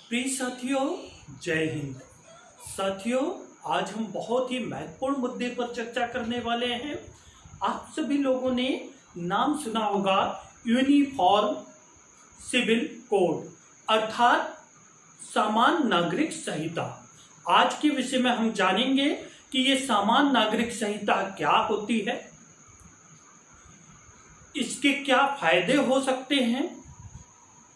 प्रिय साथियों, जय हिंद। साथियों, आज हम बहुत ही महत्वपूर्ण मुद्दे पर चर्चा करने वाले हैं। आप सभी लोगों ने नाम सुना होगा यूनिफॉर्म सिविल कोड अर्थात सामान्य नागरिक संहिता। आज के विषय में हम जानेंगे कि ये सामान्य नागरिक संहिता क्या होती है, इसके क्या फायदे हो सकते हैं,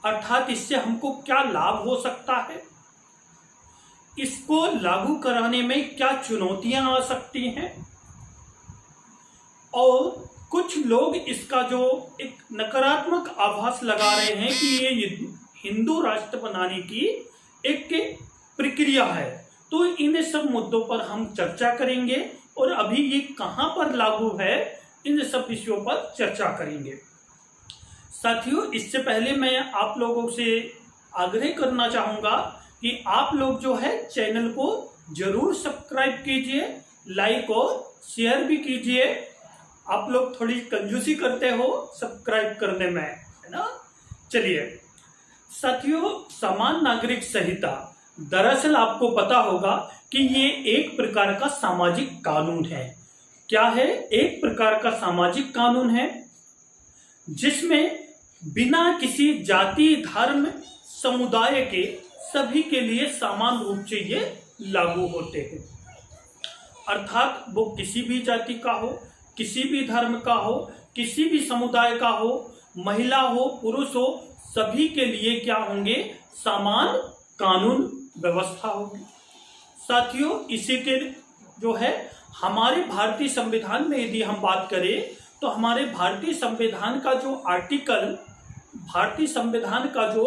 अर्थात इससे हमको क्या लाभ हो सकता है, इसको लागू कराने में क्या चुनौतियां आ सकती हैं, और कुछ लोग इसका जो एक नकारात्मक आभास लगा रहे हैं कि ये हिंदू राष्ट्र बनाने की एक प्रक्रिया है। तो इन सब मुद्दों पर हम चर्चा करेंगे और अभी ये कहां पर लागू है, इन सब विषयों पर चर्चा करेंगे। साथियों, इससे पहले मैं आप लोगों से आग्रह करना चाहूंगा कि आप लोग जो है चैनल को जरूर सब्सक्राइब कीजिए, लाइक और शेयर भी कीजिए। आप लोग थोड़ी कंजूसी करते हो सब्सक्राइब करने में, है ना। चलिए साथियों, सामान्य नागरिक संहिता दरअसल आपको पता होगा कि ये एक प्रकार का सामाजिक कानून है। क्या है? एक प्रकार का सामाजिक कानून है जिसमें बिना किसी जाति, धर्म, समुदाय के सभी के लिए समान रूप से ये लागू होते हैं। अर्थात वो किसी भी जाति का हो, किसी भी धर्म का हो, किसी भी समुदाय का हो, महिला हो, पुरुष हो, सभी के लिए क्या होंगे? समान कानून व्यवस्था होगी। साथियों, इसी के जो है हमारे भारतीय संविधान में यदि हम बात करें तो हमारे भारतीय संविधान का जो आर्टिकल, भारतीय संविधान का जो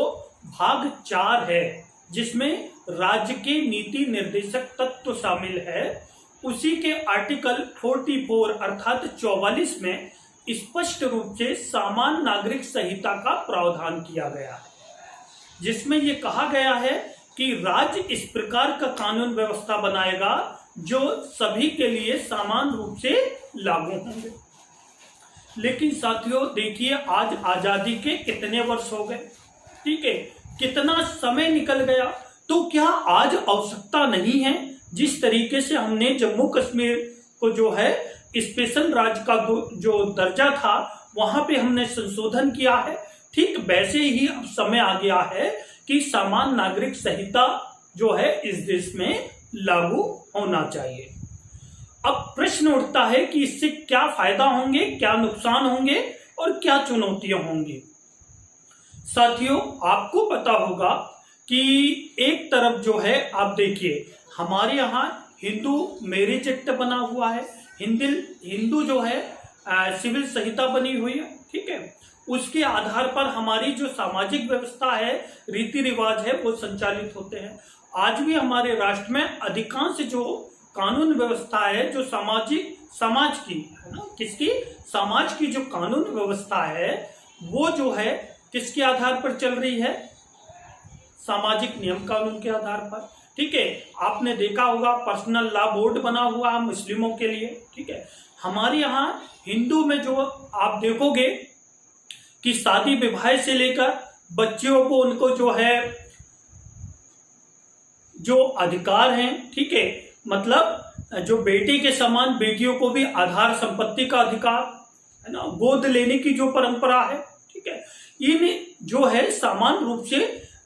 भाग 4 है, जिसमें राज्य के नीति निर्देशक तत्व शामिल है, उसी के आर्टिकल 44 अर्थात 44 में स्पष्ट रूप से सामान्य नागरिक संहिता का प्रावधान किया गया है, जिसमें ये कहा गया है कि राज्य इस प्रकार का कानून व्यवस्था बनाएगा जो सभी के लिए समान रूप से लागू होंगे। लेकिन साथियों देखिए, आज आजादी के कितने वर्ष हो गए, ठीक है, कितना समय निकल गया। तो क्या आज आवश्यकता नहीं है जिस तरीके से हमने जम्मू कश्मीर को जो है स्पेशल राज्य का जो दर्जा था वहां पे हमने संशोधन किया है, ठीक वैसे ही अब समय आ गया है कि सामान्य नागरिक संहिता जो है इस देश में लागू होना चाहिए। अब प्रश्न उठता है कि इससे क्या फायदा होंगे, क्या नुकसान होंगे और क्या चुनौतियां होंगी। साथियों, आपको पता होगा कि एक तरफ जो है आप देखिए हमारे यहाँ हिंदू मैरिज एक्ट बना हुआ है, हिंदू जो है सिविल संहिता बनी हुई है, ठीक है। उसके आधार पर हमारी जो सामाजिक व्यवस्था है, रीति रिवाज है, वो संचालित होते हैं। आज भी हमारे राष्ट्र में अधिकांश जो कानून व्यवस्था है, जो समाज की है ना, किसकी? समाज की जो कानून व्यवस्था है वो जो है किसके आधार पर चल रही है? सामाजिक नियम कानून के आधार पर, ठीक है। आपने देखा होगा पर्सनल लॉ बोर्ड बना हुआ है मुस्लिमों के लिए, ठीक है। हमारे यहाँ हिंदू में जो आप देखोगे कि शादी विवाह से लेकर बच्चियों को उनको जो है जो अधिकार हैं, ठीक है, मतलब जो बेटे के समान बेटियों को भी आधार संपत्ति का अधिकार है ना, गोद लेने की जो परंपरा है, ठीक है, ये जो है समान रूप से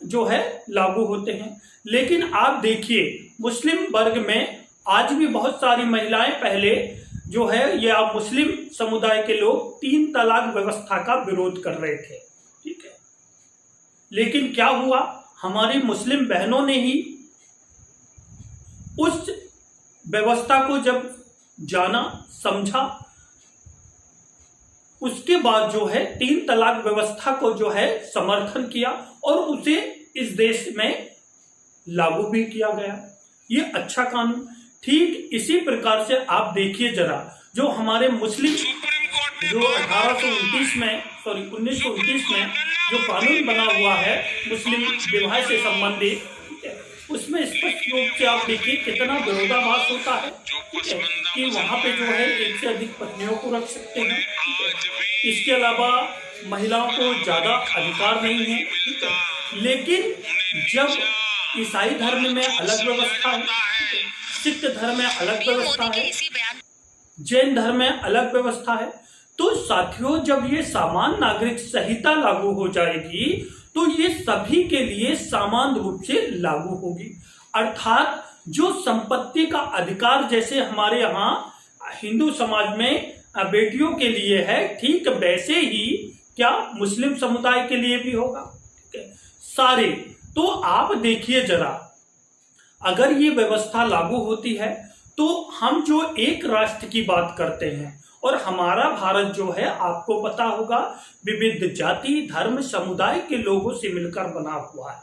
जो है लागू होते हैं। लेकिन आप देखिए मुस्लिम वर्ग में आज भी बहुत सारी महिलाएं पहले जो है या मुस्लिम समुदाय के लोग 3 तलाक व्यवस्था का विरोध कर रहे थे, ठीक है। लेकिन क्या हुआ? हमारी मुस्लिम बहनों ने ही उस व्यवस्था को जब जाना, समझा, उसके बाद जो है 3 तलाक व्यवस्था को जो है समर्थन किया और उसे इस देश में लागू भी किया गया। ये अच्छा कानून। ठीक इसी प्रकार से आप देखिए जरा, जो हमारे मुस्लिम जो 1929 में जो कानून बना हुआ है मुस्लिम विवाह से संबंधित, उसमें स्पष्ट रूप से आप देखिए कितना विरोधाभास होता है, कि वहां पे जो है 1 से अधिक पत्नियों को रख सकते हैं। इसके अलावा महिलाओं को ज्यादा अधिकार नहीं है, ठीक है। लेकिन जब ईसाई धर्म में अलग व्यवस्था है, सिख धर्म में अलग व्यवस्था है, जैन धर्म में अलग व्यवस्था है, तो साथियों जब ये सामान्य नागरिक संहिता लागू हो जाएगी तो ये सभी के लिए समान रूप से लागू होगी। अर्थात जो संपत्ति का अधिकार जैसे हमारे यहाँ हिंदू समाज में बेटियों के लिए है, ठीक वैसे ही क्या मुस्लिम समुदाय के लिए भी होगा। ठीक है, सारे। तो आप देखिए जरा, अगर ये व्यवस्था लागू होती है तो हम जो एक राष्ट्र की बात करते हैं, और हमारा भारत जो है आपको पता होगा विविध जाति धर्म समुदाय के लोगों से मिलकर बना हुआ है,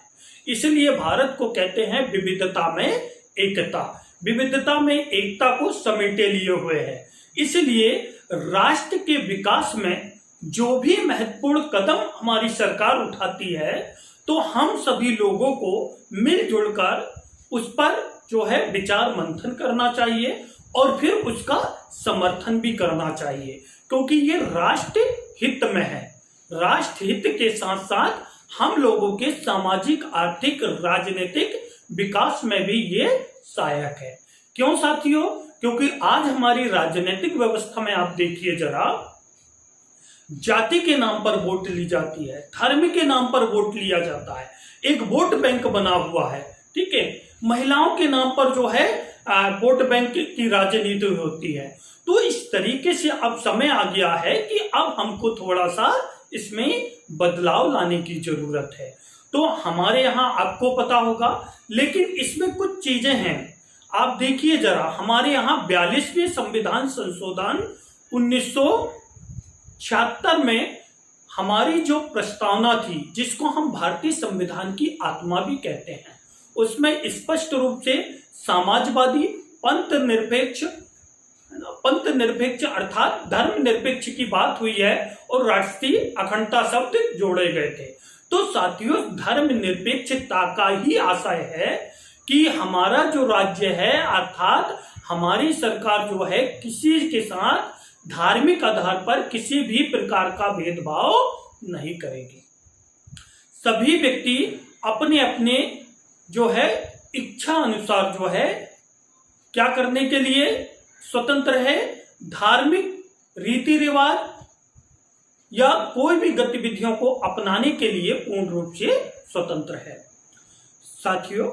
इसलिए भारत को कहते हैं विविधता में एकता। विविधता में एकता को समेटे लिए हुए है। इसलिए राष्ट्र के विकास में जो भी महत्वपूर्ण कदम हमारी सरकार उठाती है तो हम सभी लोगों को मिलजुल कर उस पर जो है विचार मंथन करना चाहिए और फिर उसका समर्थन भी करना चाहिए, क्योंकि ये राष्ट्र हित में है। राष्ट्र हित के साथ साथ हम लोगों के सामाजिक आर्थिक राजनीतिक विकास में भी ये सहायक है। क्यों साथियों? क्योंकि आज हमारी राजनीतिक व्यवस्था में आप देखिए जरा, जाति के नाम पर वोट ली जाती है, धर्म के नाम पर वोट लिया जाता है, एक वोट बैंक बना हुआ है। ठीक है, महिलाओं के नाम पर जो है वोट बैंक की राजनीति होती है। तो इस तरीके से अब समय आ गया है कि अब हमको थोड़ा सा इसमें बदलाव लाने की जरूरत है। तो हमारे यहाँ आपको पता होगा, लेकिन इसमें कुछ चीजें हैं। आप देखिए जरा, हमारे यहाँ 42वें संविधान संशोधन 1976 में हमारी जो प्रस्तावना थी, जिसको हम भारतीय संविधान की आत्मा भी कहते हैं, उसमें स्पष्ट रूप से समाजवादी पंथ निरपेक्ष अर्थात धर्म निरपेक्ष की बात हुई है और राष्ट्रीय अखंडता शब्द जोड़े गए थे। तो साथियों, धर्म निरपेक्षता का ही आशय है कि हमारा जो राज्य है अर्थात हमारी सरकार जो है किसी के साथ धार्मिक आधार पर किसी भी प्रकार का भेदभाव नहीं करेगी। सभी व्यक्ति अपने अपने जो है इच्छा अनुसार जो है क्या करने के लिए स्वतंत्र है। धार्मिक रीति रिवाज या कोई भी गतिविधियों को अपनाने के लिए पूर्ण रूप से स्वतंत्र है। साथियों,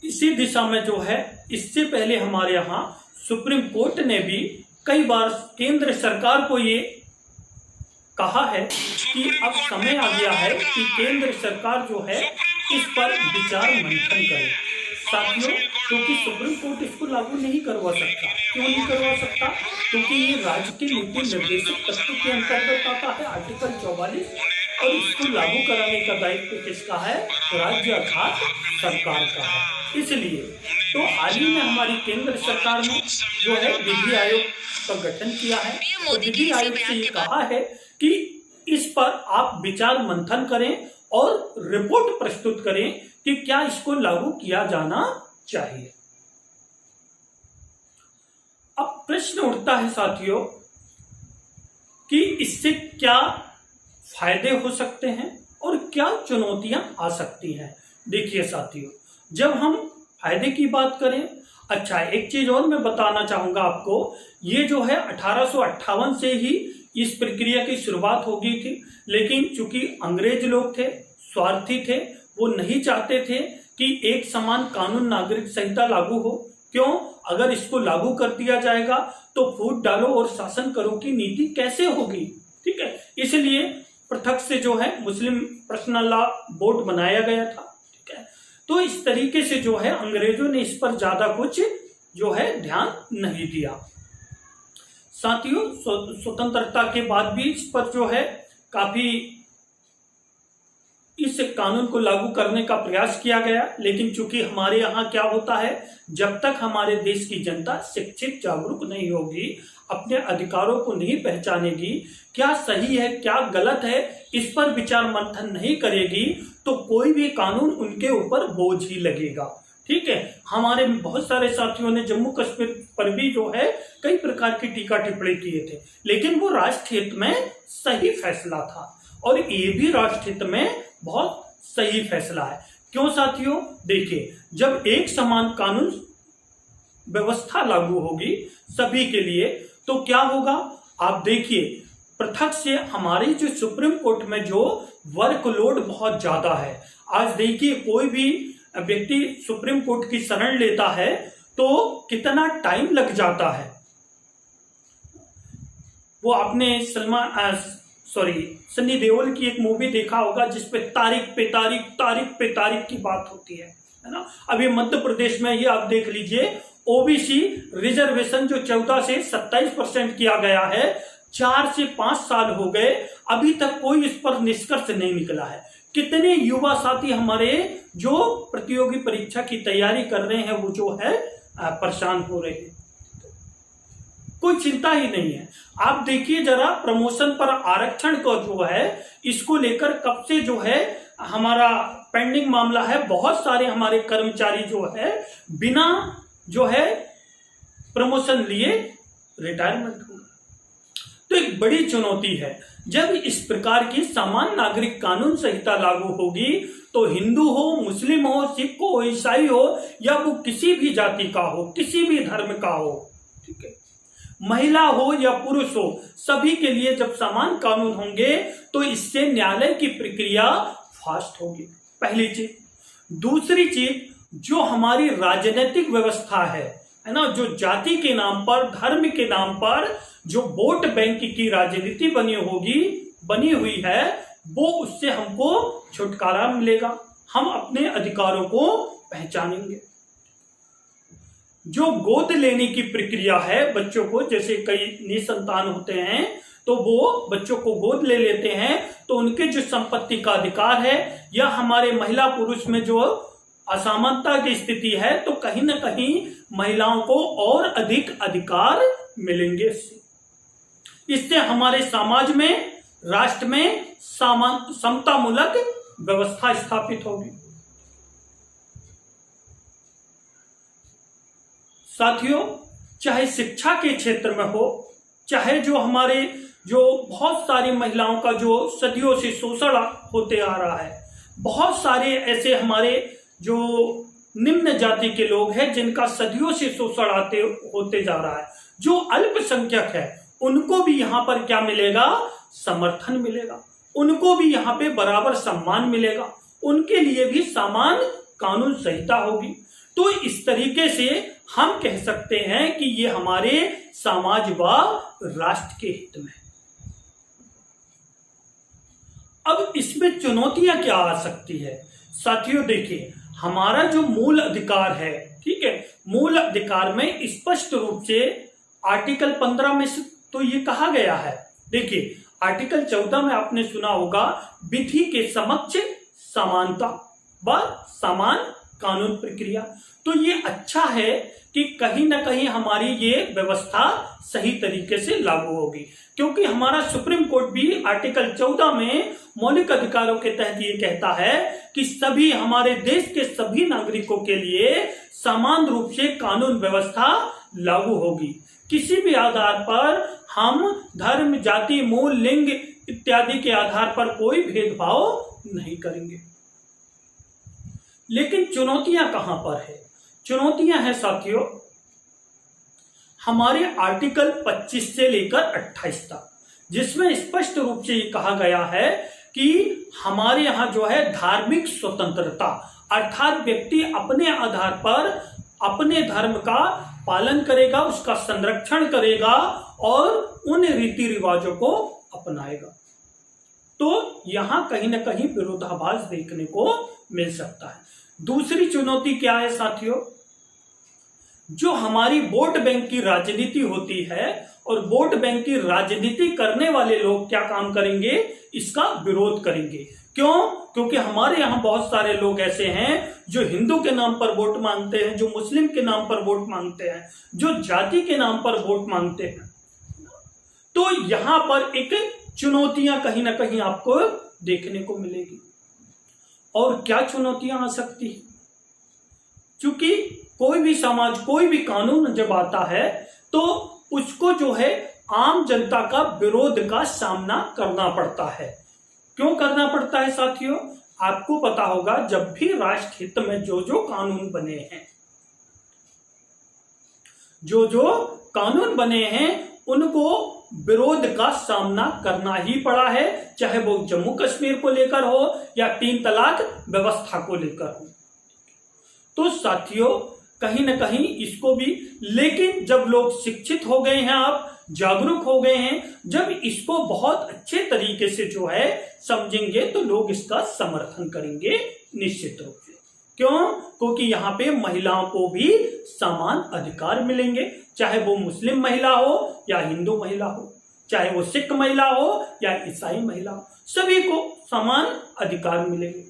इसी दिशा में जो है, इससे पहले हमारे यहाँ सुप्रीम कोर्ट ने भी कई बार केंद्र सरकार को ये कहा है कि अब समय आ गया है कि केंद्र सरकार जो है इस पर विचार मंथन करे। साथियों, क्योंकि सुप्रीम कोर्ट इसको लागू नहीं करवा सकता। क्यों नहीं करवा सकता? क्योंकि ये राज्य के नीति निर्देशक तत्व के अंतर्गत आता है, आर्टिकल 44, और इसको लागू कराने का दायित्व किसका है? राज्य अर्थात सरकार का है। इसलिए तो हाल ही में हमारी केंद्र सरकार ने जो है विधि आयोग का गठन किया है। तो विधि आयोग से ये कहा है कि इस पर आप विचार मंथन करें और रिपोर्ट प्रस्तुत करें कि क्या इसको लागू किया जाना चाहिए। अब प्रश्न उठता है साथियों कि इससे क्या फायदे हो सकते हैं और क्या चुनौतियां आ सकती हैं। देखिए साथियों, जब हम फायदे की बात करें, अच्छा एक चीज और मैं बताना चाहूंगा आपको, ये जो है 1858 से ही इस प्रक्रिया की शुरुआत हो गई थी, लेकिन चूंकि अंग्रेज लोग थे, स्वार्थी थे, वो नहीं चाहते थे कि एक समान कानून नागरिक संहिता लागू हो। क्यों? अगर इसको लागू कर दिया जाएगा तो फूट डालो और शासन करो की नीति कैसे होगी। ठीक है, इसलिए पृथक से जो है मुस्लिम पर्सनल लॉ बोर्ड बनाया गया था। ठीक है, तो इस तरीके से जो है अंग्रेजों ने इस पर ज्यादा कुछ जो है ध्यान नहीं दिया। साथियों, स्वतंत्रता के बाद भी इस पर जो है काफी इस कानून को लागू करने का प्रयास किया गया, लेकिन चूंकि हमारे यहाँ क्या होता है, जब तक हमारे देश की जनता शिक्षित जागरूक नहीं होगी, अपने अधिकारों को नहीं पहचानेगी, क्या सही है क्या गलत है इस पर विचार मंथन नहीं करेगी, तो कोई भी कानून उनके ऊपर बोझ ही लगेगा। ठीक है, हमारे बहुत सारे साथियों ने जम्मू कश्मीर पर भी जो है कई प्रकार की टीका टिप्पणी किए थे, लेकिन वो राष्ट्र हित में सही फैसला था। और ये भी राष्ट्र हित में बहुत सही फैसला है। क्यों साथियों? देखिए, जब एक समान कानून व्यवस्था लागू होगी सभी के लिए तो क्या होगा? आप देखिए, पृथक से हमारी जो सुप्रीम कोर्ट में जो वर्कलोड बहुत ज्यादा है। आज देखिए, कोई भी व्यक्ति सुप्रीम कोर्ट की शरण लेता है तो कितना टाइम लग जाता है। वो आपने सनी देओल की एक मूवी देखा होगा जिसपे तारीख पे तारीख की बात होती है ना। अभी मध्य प्रदेश में ये आप देख लीजिए, ओबीसी रिजर्वेशन जो 14 से 27% किया गया है, 4 से 5 साल हो गए, अभी तक कोई इस पर निष्कर्ष नहीं निकला है। कितने युवा साथी हमारे जो प्रतियोगी परीक्षा की तैयारी कर रहे हैं वो जो है परेशान हो रहे हैं, कोई चिंता ही नहीं है। आप देखिए जरा, प्रमोशन पर आरक्षण का जो है इसको लेकर कब से जो है हमारा पेंडिंग मामला है। बहुत सारे हमारे कर्मचारी जो है बिना जो है प्रमोशन लिए रिटायरमेंट हो गए। तो एक बड़ी चुनौती है। जब इस प्रकार की समान नागरिक कानून संहिता लागू होगी तो हिंदू हो, मुस्लिम हो, सिख हो, ईसाई हो या वो किसी भी जाति का हो, किसी भी धर्म का हो, ठीक है, महिला हो या पुरुष हो, सभी के लिए जब समान कानून होंगे तो इससे न्यायालय की प्रक्रिया फास्ट होगी, पहली चीज। दूसरी चीज, जो हमारी राजनीतिक व्यवस्था है ना, जो जाति के नाम पर, धर्म के नाम पर जो वोट बैंक की राजनीति बनी हुई है, वो उससे हमको छुटकारा मिलेगा। हम अपने अधिकारों को पहचानेंगे। जो गोद लेने की प्रक्रिया है बच्चों को, जैसे कई निसंतान होते हैं तो वो बच्चों को गोद ले लेते हैं, तो उनके जो संपत्ति का अधिकार है या हमारे महिला पुरुष में जो असमानता की स्थिति है, तो कहीं ना कहीं महिलाओं को और अधिक अधिकार मिलेंगे। इससे हमारे समाज में, राष्ट्र में समतामूलक व्यवस्था स्थापित होगी। साथियों, चाहे शिक्षा के क्षेत्र में हो, चाहे जो हमारे जो बहुत सारी महिलाओं का जो सदियों से शोषण होते आ रहा है, बहुत सारे ऐसे हमारे जो निम्न जाति के लोग हैं जिनका सदियों से शोषण होते जा रहा है, जो अल्पसंख्यक है, उनको भी यहाँ पर क्या मिलेगा? समर्थन मिलेगा। उनको भी यहाँ पे बराबर सम्मान मिलेगा। उनके लिए भी समान कानून संहिता होगी। तो इस तरीके से हम कह सकते हैं कि ये हमारे समाज व राष्ट्र के हित में। अब इसमें चुनौतियां क्या आ सकती है? साथियों देखिए, हमारा जो मूल अधिकार है, ठीक है, मूल अधिकार में स्पष्ट रूप से आर्टिकल 15 में तो ये कहा गया है। देखिए, आर्टिकल 14 में आपने सुना होगा, विधि के समक्ष समानता व समान कानून प्रक्रिया। तो ये अच्छा है कि कहीं ना कहीं हमारी ये व्यवस्था सही तरीके से लागू होगी, क्योंकि हमारा सुप्रीम कोर्ट भी आर्टिकल 14 में मौलिक अधिकारों के तहत ये कहता है कि सभी हमारे देश के सभी नागरिकों के लिए समान रूप से कानून व्यवस्था लागू होगी। किसी भी आधार पर हम धर्म, जाति, मूल, लिंग इत्यादि के आधार पर कोई भेदभाव नहीं करेंगे। लेकिन चुनौतियां कहां पर है? चुनौतियां हैं साथियों हमारे आर्टिकल 25 से लेकर 28 तक, जिसमें स्पष्ट रूप से ये कहा गया है कि हमारे यहां जो है धार्मिक स्वतंत्रता, अर्थात व्यक्ति अपने आधार पर अपने धर्म का पालन करेगा, उसका संरक्षण करेगा और उन रीति रिवाजों को अपनाएगा। तो यहां कहीं ना कहीं विरोधाभास देखने को मिल सकता है। दूसरी चुनौती क्या है साथियों? जो हमारी वोट बैंक की राजनीति होती है, और वोट बैंक की राजनीति करने वाले लोग क्या काम करेंगे? इसका विरोध करेंगे। क्यों? क्योंकि हमारे यहाँ बहुत सारे लोग ऐसे हैं जो हिंदू के नाम पर वोट मांगते हैं, जो मुस्लिम के नाम पर वोट मांगते हैं, जो जाति के नाम पर वोट मांगते हैं। तो यहां पर एक चुनौतियां कहीं ना कहीं आपको देखने को मिलेगी। और क्या चुनौतियां आ सकती है? क्योंकि कोई भी समाज, कोई भी कानून जब आता है तो उसको जो है आम जनता का विरोध का सामना करना पड़ता है। क्यों करना पड़ता है साथियों? आपको पता होगा जब भी राष्ट्र हित में जो जो कानून बने हैं उनको विरोध का सामना करना ही पड़ा है, चाहे वो जम्मू कश्मीर को लेकर हो या 3 तलाक व्यवस्था को लेकर हो। तो साथियों कहीं ना कहीं इसको भी, लेकिन जब लोग शिक्षित हो गए हैं, आप जागरूक हो गए हैं, जब इसको बहुत अच्छे तरीके से जो है समझेंगे तो लोग इसका समर्थन करेंगे निश्चित रूप से। क्यों? क्योंकि यहाँ पे महिलाओं को भी समान अधिकार मिलेंगे, चाहे वो मुस्लिम महिला हो या हिंदू महिला हो, चाहे वो सिख महिला हो या ईसाई महिला हो, सभी को समान अधिकार मिलेंगे,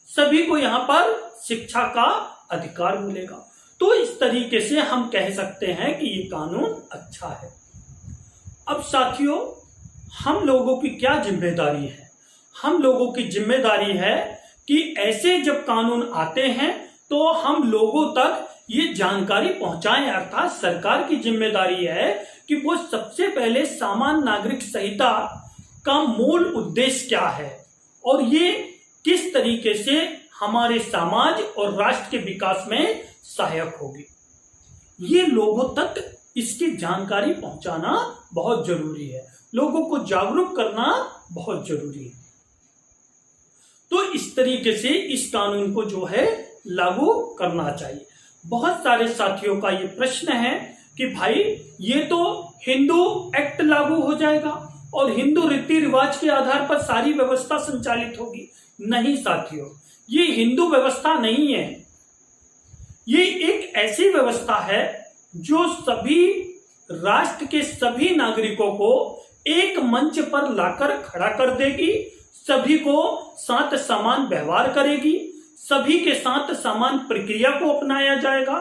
सभी को यहाँ पर शिक्षा का अधिकार मिलेगा। तो इस तरीके से हम कह सकते हैं कि ये कानून अच्छा है। अब साथियों हम लोगों की क्या जिम्मेदारी है? हम लोगों की जिम्मेदारी है कि ऐसे जब कानून आते हैं तो हम लोगों तक ये जानकारी पहुंचाएं, अर्थात सरकार की जिम्मेदारी है कि वो सबसे पहले सामान्य नागरिक संहिता का मूल उद्देश्य क्या है और ये किस तरीके से हमारे समाज और राष्ट्र के विकास में सहायक होगी, ये लोगों तक इसकी जानकारी पहुंचाना बहुत जरूरी है, लोगों को जागरूक करना बहुत जरूरी है। तो इस तरीके से इस कानून को जो है लागू करना चाहिए। बहुत सारे साथियों का ये प्रश्न है कि भाई ये तो हिंदू एक्ट लागू हो जाएगा और हिंदू रीति रिवाज के आधार पर सारी व्यवस्था संचालित होगी। नहीं साथियों, ये हिंदू व्यवस्था नहीं है, ये एक ऐसी व्यवस्था है जो सभी राष्ट्र के सभी नागरिकों को एक मंच पर लाकर खड़ा कर देगी, सभी को साथ समान व्यवहार करेगी, सभी के साथ समान प्रक्रिया को अपनाया जाएगा।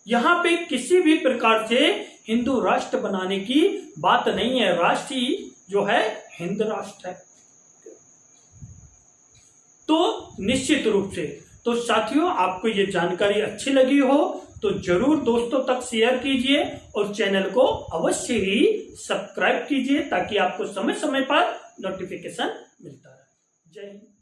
यहां पे किसी भी प्रकार से हिंदू राष्ट्र बनाने की बात नहीं है, राष्ट्र ही जो है हिंद राष्ट्र है। तो निश्चित रूप से तो साथियों आपको ये जानकारी अच्छी लगी हो तो जरूर दोस्तों तक शेयर कीजिए और चैनल को अवश्य ही सब्सक्राइब कीजिए ताकि आपको समय समय पर नोटिफिकेशन मिलता रहे। जय हिंद।